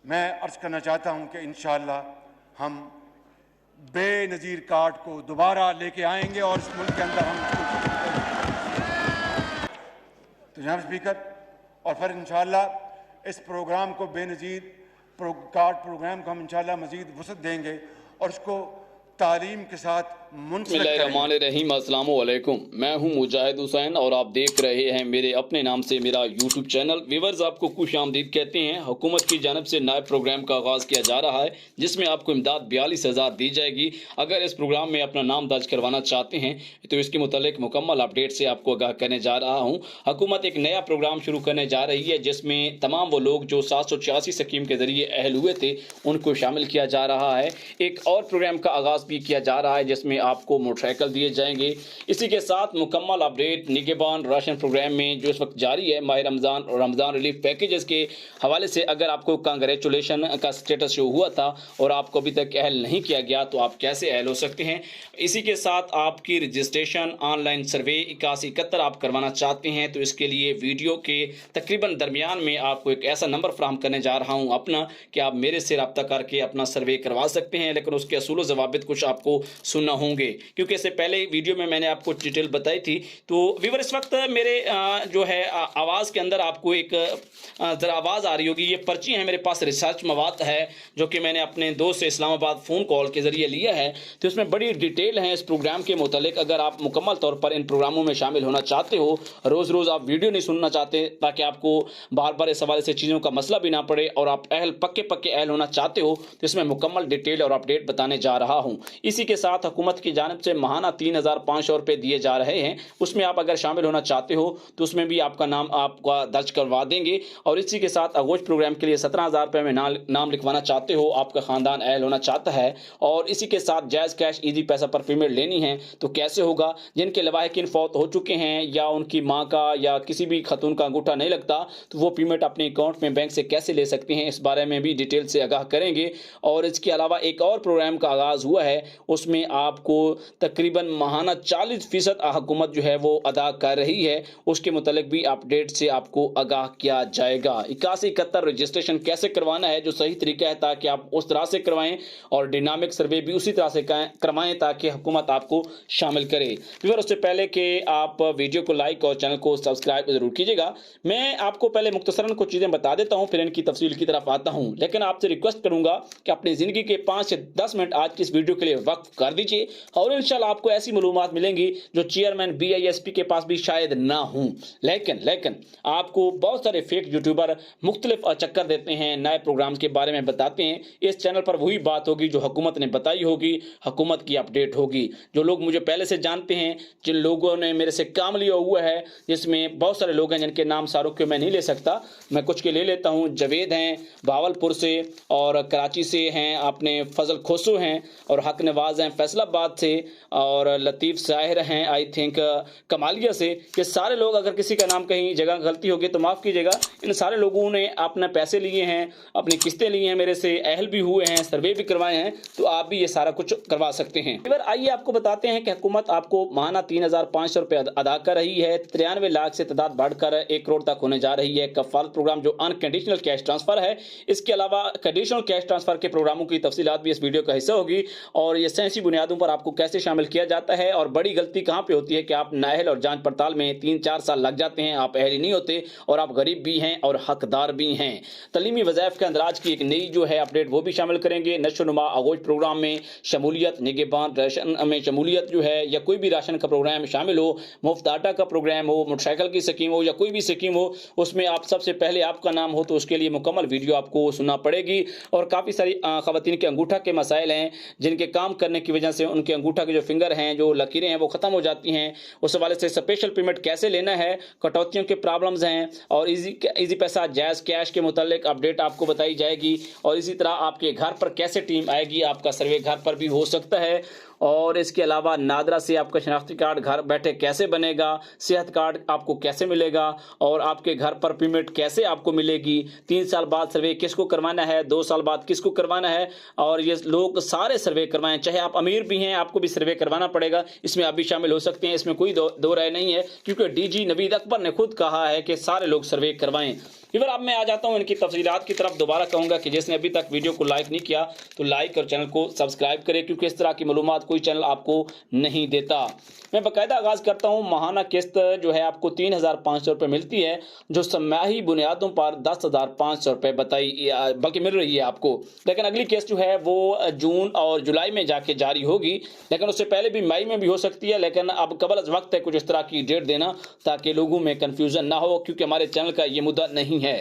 मैं अर्ज करना चाहता हूं कि इंशाअल्लाह हम बेनज़ीर कार्ड को दोबारा लेके आएंगे और इस मुल्क के अंदर हम तो जनाब स्पीकर और फिर इंशाअल्लाह इस प्रोग्राम को बेनज़ीर कार्ड प्रोग्राम को हम इंशाअल्लाह मज़ीद वसअत देंगे और उसको तालीम के साथ बिस्मिल्लाहिर्रहमानिर्रहीम। अस्सलाम वालेकुम। मैं हूं मुजाहिद हुसैन और आप देख रहे हैं मेरे अपने नाम से मेरा यूट्यूब चैनल। व्यूअर्स, आपको खुश आमदीद कहते हैं। हुकूमत की जानिब से नए प्रोग्राम का आगाज़ किया जा रहा है जिसमें आपको इमदाद 42,000 दी जाएगी। अगर इस प्रोग्राम में अपना नाम दर्ज करवाना चाहते हैं तो इसके मुतालिक मुकम्मल अपडेट से आपको आगाह करने जा रहा हूँ। हुकूमत एक नया प्रोग्राम शुरू करने जा रही है जिसमें तमाम वो लोग जो 786 स्कीम के जरिए अहल हुए थे उनको शामिल किया जा रहा है। एक और प्रोग्राम का आगाज़ भी किया जा रहा है जिसमें आपको मोटरसाइकिल दिए जाएंगे। इसी के साथ मुकम्मल अपडेट निगहबान राशन प्रोग्राम में जो इस वक्त जारी है माह रमज़ान और रमज़ान रिलीफ पैकेजेस के हवाले से अगर आपको कांग्रेचुलेशन का स्टेटस शो हुआ था और आपको अभी तक अहल नहीं किया गया तो आप कैसे अहल हो सकते हैं। इसी के साथ आपकी रजिस्ट्रेशन ऑनलाइन सर्वे 8171 आप करवाना चाहते हैं तो इसके लिए वीडियो के तकरीबन दरमियान में आपको एक ऐसा नंबर फ्राहम करने जा रहा हूँ अपना कि आप मेरे से रब्ता करके अपना सर्वे करवा सकते हैं। लेकिन उसके असूल ज़वाबित कुछ आपको सुनना होंगे क्योंकि इससे पहले वीडियो में मैंने आपको डिटेल बताई थी। तो व्यूअर, इस वक्त मेरे जो है आवाज़ के अंदर आपको एक ज़रा आवाज़ आ रही होगी। ये पर्ची है, मेरे पास रिसर्च मवाद है जो कि मैंने अपने दोस्त से इस्लामाबाद फ़ोन कॉल के ज़रिए लिया है। तो इसमें बड़ी डिटेल है इस प्रोग्राम के मुतालिक। अगर आप मुकम्मल तौर पर इन प्रोग्रामों में शामिल होना चाहते हो, रोज़ रोज़ आप वीडियो नहीं सुनना चाहते ताकि आपको बार बार इस हवाले से चीज़ों का मसला भी ना पड़े और आप पक्के अहल होना चाहते हो तो इसमें मुकम्मल डिटेल और अपडेट बताने जा रहा हूँ। इसी के साथ हुकूमत की जानिब से माहाना 3,500 रुपये दिए जा रहे हैं। उसमें आप अगर शामिल होना चाहते हो तो उसमें भी आपका नाम आपका दर्ज करवा देंगे। और इसी के साथ आगोश प्रोग्राम के लिए 17,000 रुपये में नाम लिखवाना चाहते हो, आपका ख़ानदान अहल होना चाहता है और इसी के साथ जायज़ कैश ईजी पैसा पर पेमेंट लेनी है तो कैसे होगा। जिनके लवाहिकीन फौत हो चुके हैं या उनकी माँ का या किसी भी खतून का अंगूठा नहीं लगता तो वो पेमेंट अपने अकाउंट में बैंक से कैसे ले सकते हैं, इस बारे में भी डिटेल से आगाह करेंगे। और इसके अलावा एक और प्रोग्राम का आगाज़ हुआ है, उसमें आपको तकरीबन माहाना 40% हुकूमत जो है वो अदा कर रही है, उसके मुतालिक भी अपडेट से आपको आगाह किया जाएगा। 8171 रजिस्ट्रेशन कैसे करवाना है जो सही तरीका है ताकि आप उस तरह से करवाएं और डिनामिक सर्वे भी उसी तरह से करवाएं ताकि हुकूमत आपको शामिल करे। फिर उससे पहले कि आप वीडियो को लाइक और चैनल को सब्सक्राइब जरूर कीजिएगा। मैं आपको पहले मुख्तसरन कुछ चीज़ें बता देता हूँ फिर इनकी तफसील की तरफ आता हूँ। लेकिन आपसे रिक्वेस्ट करूँगा कि अपनी ज़िंदगी के 5 से 10 मिनट आज की इस वीडियो के लिए वक्फ कर दीजिए और इंशाल्लाह आपको ऐसी मालूमात मिलेंगी जो चेयरमैन BISP के पास भी शायद ना हो। लेकिन आपको बहुत सारे फेक यूट्यूबर मुख्तलिफ चक्कर देते हैं, नए प्रोग्राम के बारे में बताते हैं। इस चैनल पर वही बात होगी जो हुकूमत ने बताई होगी, हुकूमत की अपडेट होगी। जो लोग मुझे पहले से जानते हैं, जिन लोगों ने मेरे से काम लिया हुआ है, जिसमें बहुत सारे लोग हैं जिनके नाम शाहरुख के मैं नहीं ले सकता, मैं कुछ के ले लेता हूँ। जवेद हैं भावलपुर से और कराची से हैं, अपने फजल खोसू हैं और हक नवाज हैं फैसलाबाद से और लतीफ़ साहिर हैं आई थिंक कमालिया से। ये सारे लोग, अगर किसी का नाम कहीं जगह गलती होगी तो माफ़ कीजिएगा। इन सारे लोगों ने अपने पैसे लिए हैं, अपनी किस्तें ली हैं, मेरे से अहल भी हुए हैं, सर्वे भी करवाए हैं, तो आप भी ये सारा कुछ करवा सकते हैं। फिर आइए आपको बताते हैं कि हुकूमत आपको माहाना 3,500 रुपये अदा कर रही है। 93 लाख से तादाद बढ़कर 1 करोड़ तक होने जा रही है। कफालत प्रोग्राम जो अनकंडीशनल कैश ट्रांसफ़र है, इसके अलावा कंडीशनल कैश ट्रांसफ़र के प्रोग्रामों की तफसीलात भी इस वीडियो का हिस्सा होगी और ये साइंसी बुनियादों पर आपको कैसे शामिल किया जाता है और बड़ी गलती कहाँ पे होती है कि आप नाअहल और जांच पड़ताल में 3-4 साल लग जाते हैं, आप अहल ही नहीं होते और आप गरीब भी हैं और हकदार भी हैं। तलीमी वज़ाइफ के अंदराज की एक नई जो है अपडेट वो भी शामिल करेंगे। नशोनुमा आगोश प्रोग्राम में शमूलियत, निगहबान राशन में शमूलियत जो है या कोई भी राशन का प्रोग्राम शामिल हो, मुफ्त आटा का प्रोग्राम हो, मोटरसाइकिल की स्कीम हो या कोई भी स्कीम हो, उसमें आप सबसे पहले आपका नाम हो तो उसके लिए मुकम्मल वीडियो आपको सुनना पड़ेगी। और काफ़ी सारी ख़वातीन के अंगूठा के मसाइल हैं जिनके काम करने की वजह से उनके अंगूठा के जो फिंगर हैं, जो लकीरें हैं वो ख़त्म हो जाती हैं। उस हवाले से स्पेशल पेमेंट कैसे लेना है, कटौतियों के प्रॉब्लम्स हैं और इजी पैसा जायज़ कैश के मुतालिक अपडेट आपको बताई जाएगी। और इसी तरह आपके घर पर कैसे टीम आएगी, आपका सर्वे घर पर भी हो सकता है। और इसके अलावा नादरा से आपका शनाख्ती कार्ड घर बैठे कैसे बनेगा, सेहत कार्ड आपको कैसे मिलेगा और आपके घर पर पेमेंट कैसे आपको मिलेगी, 3 साल बाद सर्वे किसको करवाना है, 2 साल बाद किसको करवाना है। और ये लोग सारे सर्वे करवाएं, चाहे आप अमीर भी हैं आपको भी सर्वे करवाना पड़ेगा, इसमें आप भी शामिल हो सकते हैं, इसमें कोई दो राय नहीं है क्योंकि DG नवीद अकबर ने खुद कहा है कि सारे लोग सर्वे करवाएं। फिर अब मैं आ जाता हूं इनकी तफसीलात की तरफ। दोबारा कहूंगा कि जिसने अभी तक वीडियो को लाइक नहीं किया तो लाइक और चैनल को सब्सक्राइब करें, क्योंकि इस तरह की मालूमात कोई चैनल आपको नहीं देता। मैं बाकायदा आगाज़ करता हूं। माहाना किस्त जो है आपको 3,500 रुपये मिलती है, जो समाही बुनियादों पर 10,500 रुपये बताई बल्कि मिल रही है आपको। लेकिन अगली किस्त जो है वो जून और जुलाई में जाके जारी होगी, लेकिन उससे पहले भी मई में भी हो सकती है। लेकिन अब कबल अज़ वक्त है कुछ इस तरह की डेट देना, ताकि लोगों में कन्फ्यूज़न ना हो, क्योंकि हमारे चैनल का ये मुद्दा नहीं है।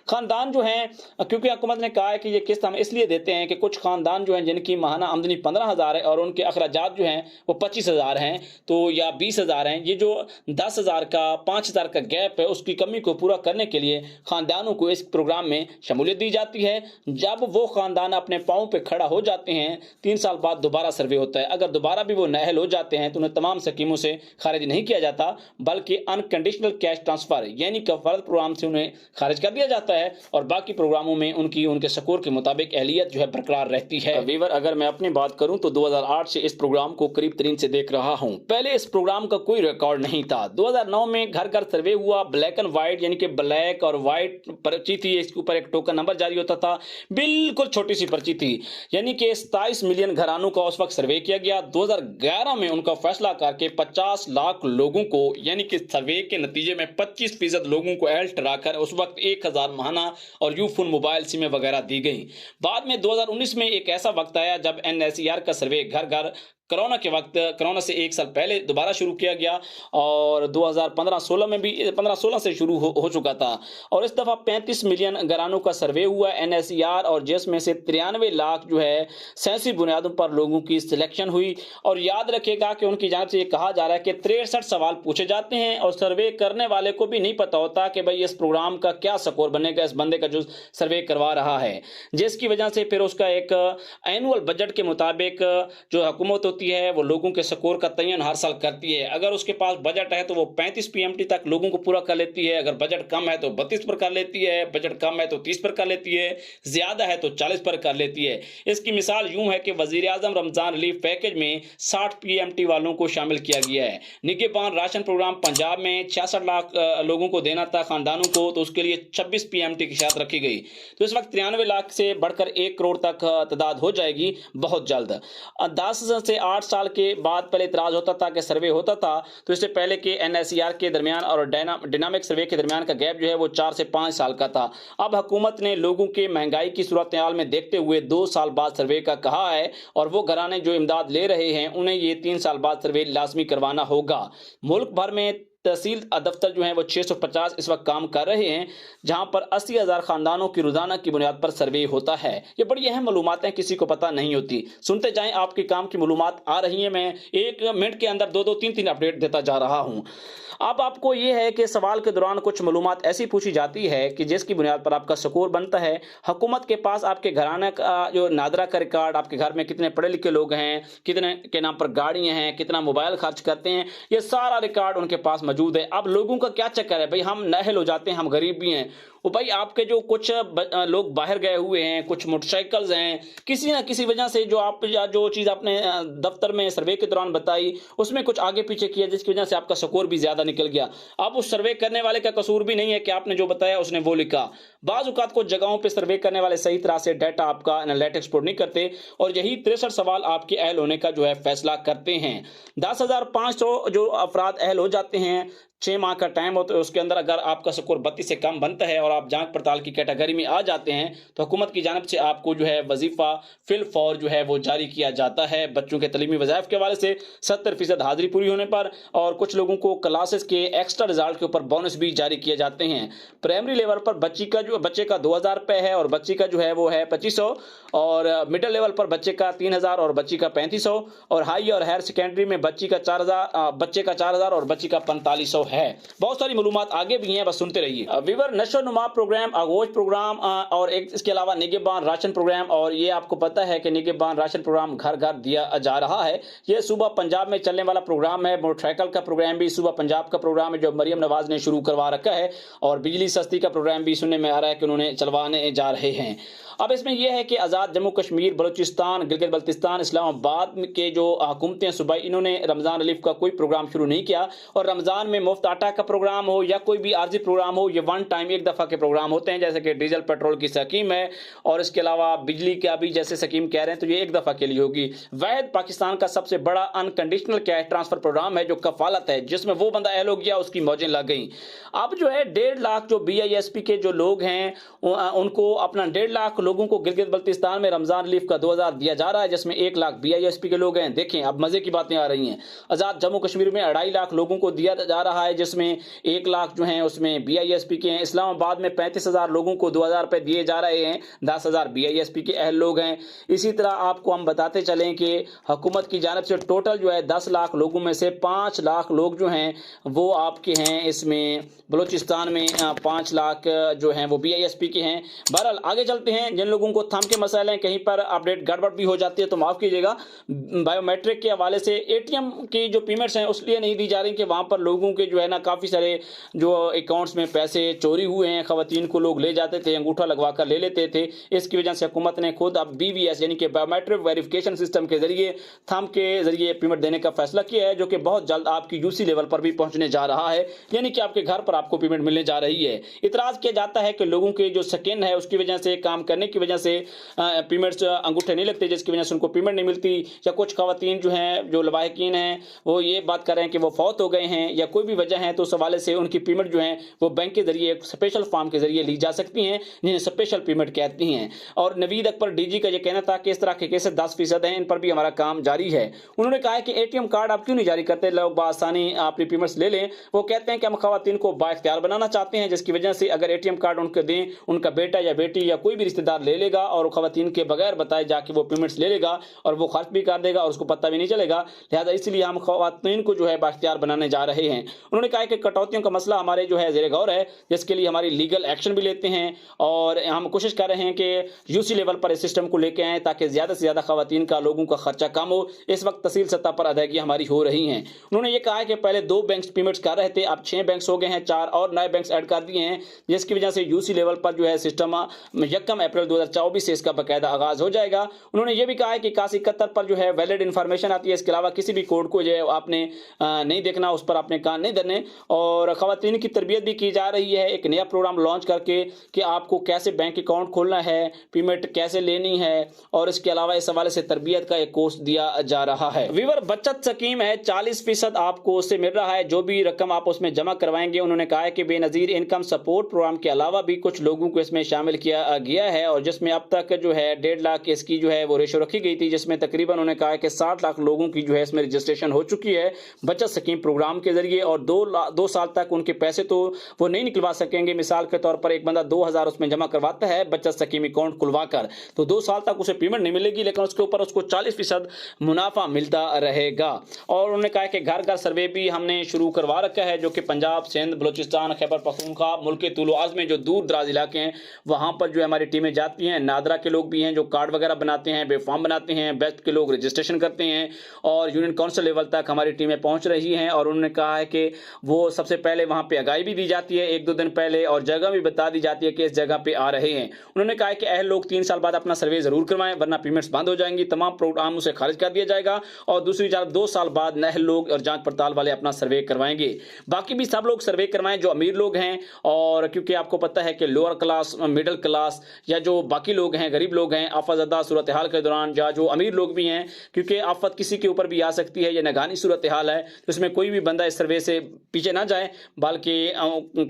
खानदान जो हैं, क्योंकि हुकूमत ने कहा है कि ये किस्त हम इसलिए देते हैं कि कुछ खानदान जो हैं जिनकी माहाना आमदनी 15,000 है और उनके अखराजात जो हैं वो 25,000 हैं तो या 20,000 हैं, ये जो 10,000 का 5,000 का गैप है उसकी कमी को पूरा करने के लिए खानदानों को इस प्रोग्राम में शमूलियत दी जाती है। जब वो खानदान अपने पाँव पर खड़ा हो जाते हैं, 3 साल बाद दोबारा सर्वे होता है। अगर दोबारा भी वो नाअहल हो जाते हैं तो उन्हें तमाम स्कीमों से खारिज नहीं किया जाता, बल्कि अनकंडीशनल कैश ट्रांसफर यानी कफालत प्रोग्राम से उन्हें खारिज कर दिया जाता है और बाकी प्रोग्रामों में उनके स्कोर के मुताबिक अहलियत जो है बरकरार रहती है। वीवर, अगर मैं अपनी बात करूं तो 2008 से इस प्रोग्राम को करीब तरीन से देख रहा हूं। पहले इस प्रोग्राम का कोई रिकॉर्ड नहीं था। 2009 में घर घर सर्वे हुआ, ब्लैक एंड व्हाइट यानी कि ब्लैक और व्हाइट पर्ची थी, इसके ऊपर एक टोकन नंबर जारी होता था, बिल्कुल छोटी सी पर्ची थी, यानी कि 27 मिलियन घरानों का उस वक्त सर्वे किया गया। 2011 में उनका फैसला करके 50 लाख लोगों को यानी कि सर्वे के नतीजे में 25% लोगों को एहल ठहराकर उस वक्त 1,000 माहाना और यूफोन मोबाइल सिमें वगैरह दी गई। बाद में 2019 में एक ऐसा वक्त आया जब NSER का सर्वे घर घर कोरोना के वक्त, कोरोना से 1 साल पहले दोबारा शुरू किया गया और 2015-16 में भी 15-16 से शुरू हो चुका था और इस दफ़ा 35 मिलियन घरानों का सर्वे हुआ NSER और जिसमें से 93 लाख जो है सियासी बुनियादों पर लोगों की सिलेक्शन हुई। और याद रखिएगा कि उनकी जांच से ये कहा जा रहा है कि 63 सवाल पूछे जाते हैं और सर्वे करने वाले को भी नहीं पता होता कि भाई इस प्रोग्राम का क्या स्कोर बनेगा इस बंदे का जो सर्वे करवा रहा है, जिसकी वजह से फिर उसका एक एनुअल बजट के मुताबिक जो हुकूमत होती है वो लोगों के स्कोर का तयन हर साल करती है। अगर उसके पास बजट है तो वो 35 PMT तक लोगों को पूरा कर लेती है, अगर बजट कम है तो 32 पर कर लेती है, बजट कम है तो 30 पर कर लेती है, ज्यादा है तो 40 पर कर लेती है। इसकी मिसाल यूं है कि वजीर आजम रमजान रिलीफ पैकेज में 60 PMT वालों को शामिल किया गया है। निगहबान राशन प्रोग्राम पंजाब में 66 लाख लोगों को देना था खानदानों को, तो उसके लिए 26 PMT की शर्त रखी गई। तो इस वक्त 93 लाख से बढ़कर 1 करोड़ तक तादाद हो जाएगी बहुत जल्द। 10 से 8 साल के बाद पहले इतराज होता था कि सर्वे होता था तो इससे पहले के NSER के दरमियान और डायनामिक सर्वे के दरमियान का गैप जो है वो 4 से 5 साल का था। अब हुकूमत ने लोगों के महंगाई की सूरत हाल में देखते हुए 2 साल बाद सर्वे का कहा है और वो घराने जो इमदाद ले रहे हैं उन्हें ये 3 साल बाद सर्वे लाजमी करवाना होगा। मुल्क भर में तहसील दफ्तर जो हैं वो 650 इस वक्त काम कर रहे हैं, जहां पर 80,000 खानदानों की रोजाना की बुनियाद पर सर्वे होता है। ये बड़ी अहम मालूमात हैं, किसी को पता नहीं होती। सुनते जाएं, आपके काम की मालूमात आ रही हैं। मैं 1 मिनट के अंदर 2-2, 3-3 अपडेट देता जा रहा हूं। अब आपको ये है कि सवाल के दौरान कुछ मालूमात ऐसी पूछी जाती है कि जिसकी बुनियाद पर आपका स्कोर बनता है। हुकूमत के पास आपके घराने का जो नादरा का रिकॉर्ड, आपके घर में कितने पढ़े लिखे लोग हैं, कितने के नाम पर गाड़ियां हैं, कितना मोबाइल खर्च करते हैं, ये सारा रिकॉर्ड उनके पास मौजूद है। अब लोगों का क्या चक्कर है, भाई हम नाअहल हो जाते हैं, हम गरीब भी हैं, वो भाई आपके जो कुछ लोग बाहर गए हुए हैं, कुछ मोटरसाइकिल्स हैं, किसी ना किसी वजह से जो आप जो चीज़ आपने दफ्तर में सर्वे के दौरान बताई उसमें कुछ आगे पीछे किया, जिसकी वजह से आपका स्कोर भी ज़्यादा निकल गया। अब उस सर्वे करने वाले का कसूर भी नहीं है कि आपने जो बताया उसने वो लिखा। बाज़ औक़ात कुछ जगहों पे सर्वे करने वाले सही तरह से डाटा आपका एनालिटिक्स एक्सपोर्ट नहीं करते और यही 63 सवाल आपके अहल होने का जो है फैसला करते हैं। 10,500 जो अफराद अहल हो जाते हैं, 6 माह का टाइम होता है, उसके अंदर अगर आपका स्कोर 32 से कम बनता है और आप जांच पड़ताल की कैटेगरी में आ जाते हैं तो हुकूमत की जानिब से आपको जो है वजीफा फिल फौर जो है वो जारी किया जाता है। बच्चों के तलीमी वज़ाइफ के हवाले से 70% हाजिरी पूरी होने पर और कुछ लोगों को क्लासेस के एक्स्ट्रा रिजल्ट के ऊपर बोनस भी जारी किए जाते हैं। प्राइमरी लेवल पर बच्चे का 2,000 रुपये है और बच्ची का जो है वो है 2,500 और मिडिल लेवल पर बच्चे का 3,000 और बच्ची का 3,500 और हाई और हायर सेकेंडरी में बच्चे का 4,000 और बच्ची का 4,500 है। बहुत सारी मालूमात आगे भी हैं, बस सुनते रहिए। विवर नशो नुमा प्रोग्राम, आगोश प्रोग्राम और एक इसके अलावा निगहबान राशन प्रोग्राम, और ये आपको पता है कि निगहबान राशन प्रोग्राम घर घर दिया जा रहा है। ये सूबा पंजाब में चलने वाला प्रोग्राम है। मोटरसाइकिल का प्रोग्राम भी सूबा पंजाब का प्रोग्राम है जो मरियम नवाज ने शुरू करवा रखा है और बिजली सस्ती का प्रोग्राम भी सुनने में आ रहा है कि उन्होंने चलवाने जा रहे हैं। अब इसमें यह है कि आज़ाद जम्मू कश्मीर, बलूचिस्तान, गिलगित बल्तिस्तान, इस्लामाबाद के जो हुकूमतें सूबाई, इन्होंने रमज़ान रिलीफ का कोई प्रोग्राम शुरू नहीं किया। और रमज़ान में मुफ्त आटा का प्रोग्राम हो या कोई भी आर्जी प्रोग्राम हो, ये वन टाइम एक दफ़ा के प्रोग्राम होते हैं, जैसे कि डीजल पेट्रोल की स्कीम है और इसके अलावा बिजली का भी जैसे स्कीम कह रहे हैं, तो ये एक दफ़ा के लिए होगी। वैद पाकिस्तान का सबसे बड़ा अनकंडीशनल कैश ट्रांसफर प्रोग्राम है जो कफालत है, जिसमें वो बंदा अहल हो गया, उसकी मौजें लग गई। अब जो है 1.5 लाख जो BISP के जो लोग हैं उनको अपना 1.5 लाख लोगों को गिलगित बल्तिस्तान में रमजान रिलीफ का 2000 दिया जा रहा है, जिसमें 1 लाख BISP के लोग हैं। देखें अब मजे की बातें आ रही हैं। आजाद जम्मू कश्मीर में 2.5 लाख लोगों को दिया जा रहा है, जिसमें 1 लाख जो हैं उसमें BISP के हैं। इस्लामाबाद में 35,000 लोगों को 2000 रुपए दिए जा रहे हैं, 10,000 BISP के अहल लोग हैं। इसी तरह आपको हम बताते चलें कि हुकूमत की जानिब से टोटल जो है 10 लाख लोगों में से 5 लाख लोग जो हैं वो आपके हैं इसमें बलूचिस्तान में 5 लाख जो हैं वो BISP के हैं। बहरहाल आगे चलते हैं। जिन लोगों को थम के मसाइल हैं, कहीं पर अपडेट गड़बड़ भी हो जाती है तो माफ़ कीजिएगा। बायोमेट्रिक के हवाले से ATM की जो पेमेंट्स हैं उसलिए नहीं दी जा रही कि वहाँ पर लोगों के जो है ना काफ़ी सारे जो अकाउंट्स में पैसे चोरी हुए हैं, ख़वातीन को लोग ले जाते थे, अंगूठा लगवा कर ले लेते थे। इसकी वजह से हुकूमत ने खुद अब BVS यानी कि बायोमेट्रिक वेरिफिकेशन सिस्टम के जरिए थम के जरिए पेमेंट देने का फैसला किया है, जो कि बहुत जल्द आपकी UC लेवल पर भी पहुंचने जा रहा है, यानी कि आपके घर पर आपको पेमेंट मिलने जा रही है। इतराज़ किया जाता है कि लोगों के जो स्किन है उसकी वजह से, काम करने की वजह से पेमेंट्स अंगूठे नहीं लगते, जिसकी वजह से उनको पेमेंट नहीं मिलती। या कुछ ख़वातीन जो हैं, जो लवाहिकीन हैं, वो ये बात कर रहे हैं कि वो फौत हो गए हैं या कोई भी वजह है, तो उस हवाले से उनकी पेमेंट जो है वो बैंक के जरिए एक स्पेशल फॉर्म के जरिए ली जा सकती हैं, जिन्हें स्पेशल पेमेंट कहती हैं। और नवीद अकबर DG का यह कहना था कि इस तरह के केसेस 10% हैं, इन पर भी हमारा काम जारी है। उन्होंने कहा है कि ATM कार्ड आप क्यों नहीं जारी करते, लोग बआसानी अपनी पेमेंट्स ले लें। वो कहते हैं कि हम ख़वातीन को बाइख्तियार बनाना चाहते हैं, जिसकी वजह से अगर ATM कार्ड उनको दें, उनका बेटा या बेटी या कोई भी रिश्तेदार ले लेगा और ख़वातीन के बगैर बताए जाके वो पेमेंट्स ले लेगा और वो खर्च भी कर देगा और उसको पता भी नहीं चलेगा। लिहाजा इसलिए हम ख़वातीन को जो है बाइख्तियार बनाने जा रहे हैं। उन्होंने कहा कि कटौतियों का मसला हमारे जो है ज़ेर गौर है, जिसके लिए हमारी लीगल एक्शन भी लेते हैं और हम कोशिश कर रहे हैं कि UC लेवल पर इस सिस्टम को लेके आएँ ताकि ज़्यादा से ज़्यादा ख़वातीन का, लोगों का खर्चा कम हो। इस वक्त तहसील सतह पर अदायगी हमारी हो रही हैं। उन्होंने ये कहा है कि पहले 2 बैंक पेमेंट्स कर रहे थे, अब 6 बैंक हो गए हैं, 4 और नए बैंक ऐड कर दिए हैं, जिसकी वजह से UC लेवल पर जो है सिस्टम 1 अप्रैल 2024 से इसका बाकायदा आगाज हो जाएगा। उन्होंने ये भी कहा है कि 8171 पर जो है वैलिड इंफॉर्मेशन आती है, इसके अलावा किसी भी कोड को जो है आपने नहीं देखना, उस पर आपने कान नहीं धरने। और ख़वातीन की तरबियत भी की जा रही है एक नया प्रोग्राम लॉन्च करके कि आपको कैसे बैंक अकाउंट खोलना है, पेमेंट कैसे लेनी है, और इसके अलावा इस हवाले से तरबियत का एक कोर्स दिया जा रहा है। वीवर बचत स्कीम है, 40% आपको उससे मिल रहा है, जो भी रकम आप उसमें जमा करवाएंगे। उन्होंने कहा है कि बेनज़ीर इनकम सपोर्ट प्रोग्राम के अलावा भी कुछ लोगों को इसमें शामिल किया गया है, और जिसमें अब तक जो है 1.5 लाख इसकी जो है वो रेशो रखी गई थी, जिसमें तकरीबन उन्होंने कहा है कि 60 लाख लोगों की जो है इसमें रजिस्ट्रेशन हो चुकी है बचत स्कीम प्रोग्राम के जरिए। और 2 साल तक उनके पैसे तो वो नहीं निकलवा सकेंगे। मिसाल के तौर पर एक बंदा 2000 उसमें जमा करवाता है बचत स्कीम अकाउंट खुलवाकर, तो 2 साल तक उसे पेमेंट नहीं मिलेगी, लेकिन उसके ऊपर उसको 40% मुनाफा मिलता रहेगा। और उन्होंने कहा कि घर घर सर्वे भी हमने शुरू करवा रखा है, जो कि पंजाब, सिंध, बलूचिस्तान, खैबर पख्तूनख्वा, मुल्क तुल आज़म में जो दूर दराज इलाके हैं वहाँ पर जो हमारी टीमें जाती हैं। नादरा के लोग भी हैं जो कार्ड वगैरह बनाते हैं, बेफार्म बनाते हैं, बेस्ट के लोग रजिस्ट्रेशन करते हैं, और यूनियन काउंसिल लेवल तक हमारी टीमें पहुँच रही हैं। और उन्होंने कहा है कि वो सबसे पहले वहाँ पर आगाही भी दी जाती है 1-2 दिन पहले, और जगह भी बता दी जाती है कि इस जगह पर आ रहे हैं। उन्होंने कहा है कि अहल लोग 3 साल बाद अपना सर्वे ज़रूर करवाएं, वरना पेमेंट्स बंद हो जाएंगी, तमाम प्रोग्राम उसे खारिज कर दिया जाएगा। और दूसरी तरफ 2 साल बाद अहल लोग और जांच पड़ताल वाले अपना सर्वे करवाएंगे। बाकी भी सब लोग सर्वे करवाएं जो अमीर लोग हैं, और क्योंकि आपको पता है कि लोअर क्लास, मिडिल क्लास या जो बाकी लोग हैं, गरीब लोग हैं, आफतज़दा सूरत हाल के दौरान, या जो अमीर लोग भी हैं, क्योंकि आफत किसी के ऊपर भी आ सकती है, या नगानी सूरत हाल है, तो इसमें कोई भी बंदा इस सर्वे से पीछे ना जाए, बल्कि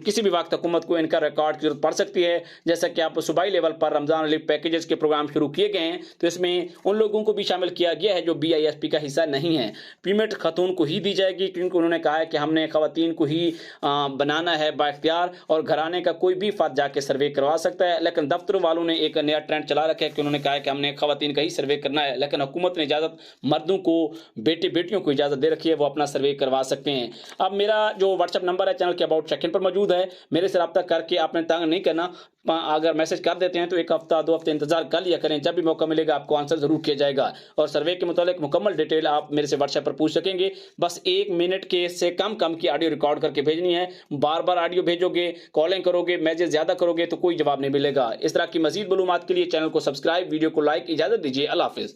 किसी भी वक्त हुकूमत को इनका रिकॉर्ड की जरूरत पड़ सकती है। जैसा कि आप सूबाई लेवल पर रमजान रिलीफ पैकेजेस के प्रोग्राम शुरू किए गए हैं, तो इसमें उन लोगों को भी शामिल किया गया है जो BISP का हिस्सा नहीं है। पेमेंट खतून को ही दी जाएगी, क्योंकि उन्होंने कहा है कि हमने ख़वातीन को ही बनाना है बाइख्तियार, और घराने का कोई भी फर्द जाके सर्वे करवा सकता है। लेकिन दफ्तर वालों ने एक नया ट्रेंड चला रखा है कि उन्होंने कहा है कि हमने ख़वातीन का ही सर्वे करना है, लेकिन हुकूमत ने इजाज़त मर्दों को, बेटियों को इजाज़त दे रखी है, वो अपना सर्वे करवा सकते हैं। अब मेरा जो व्हाट्सएप नंबर है चैनल के अबाउट सेक्शन पर मौजूद है, मेरे से रब्ता करके आपने तंग नहीं करना, अगर मैसेज कर देते हैं तो 1 हफ्ता 2 हफ्ते इंतजार कर लिया करें, जब भी मौका मिलेगा आपको आंसर जरूर किया जाएगा। और सर्वे के मुताबिक मुकम्मल डिटेल आप मेरे से व्हाट्सएप पर पूछ सकेंगे। बस 1 मिनट के से कम की ऑडियो रिकॉर्ड करके भेजनी है। बार बार ऑडियो भेजोगे, कॉलिंग करोगे, मैसेज ज्यादा करोगे तो कोई जवाब नहीं मिलेगा। इस तरह की मजीद मालूमात के लिए चैनल को सब्सक्राइब, वीडियो को लाइक। इजाजत दीजिए, अल्लाह हाफिज।